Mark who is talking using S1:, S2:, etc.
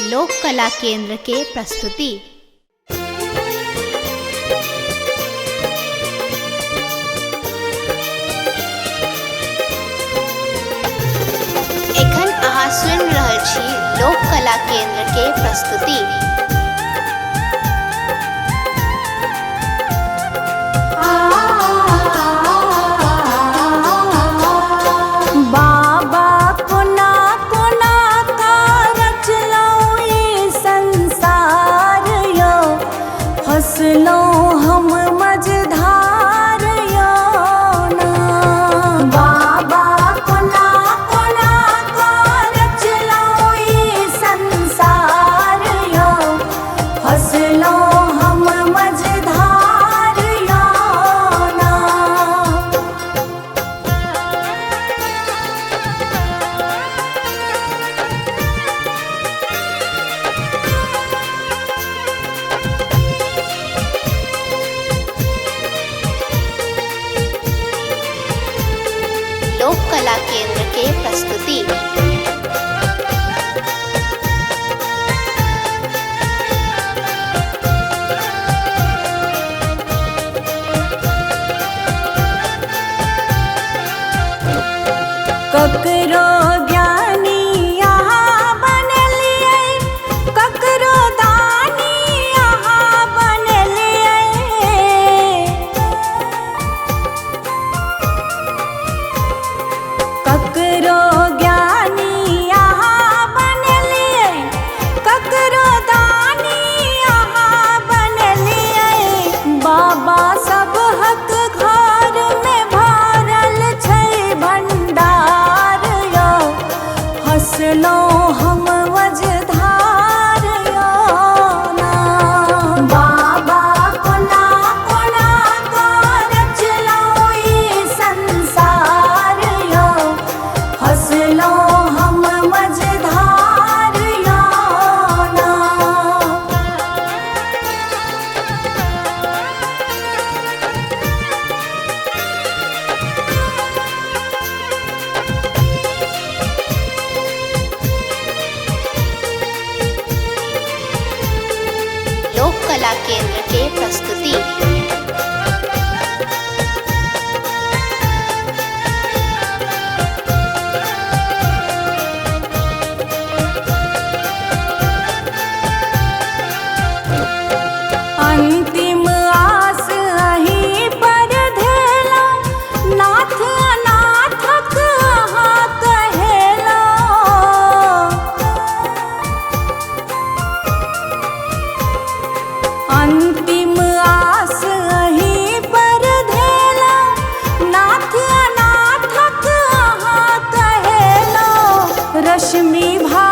S1: लोक कला केंद्र के प्रस्तुति। एखन अहाँ सुनि रहल छी लोक कला केंद्र के प्रस्तुति।
S2: हसलो हम मझधार यो ना, बाबा कोना कोना का रचलो ई संसार यो। हसलो हम मझधार यो ना।
S1: लोक कला केंद्र के प्रस्तुति।
S2: ककरो ज्ञानी यहाँ बनलिए, ककरो दानी यहाँ बनलिए। ककरो ज्ञानी यहाँ बनलिए, ककरो दानी यहाँ बनलिए। बाबा सब हक घर में भरल छै भंडार यो। हसलो हम मझधार यो ना, बाबा कोना कोना का रचलो ई संसार यो। हसलो हम मझधार यो ना।
S1: लोक कला केंद्र के प्रस्तुति।
S2: अंतिम आस अहीं पर धेलो, नाथ अनाथक अहाँ कहेलो। अंतिम आस अहीं पर धेलो, नाथ अनाथक अहाँ कहेलो। रश्मि भा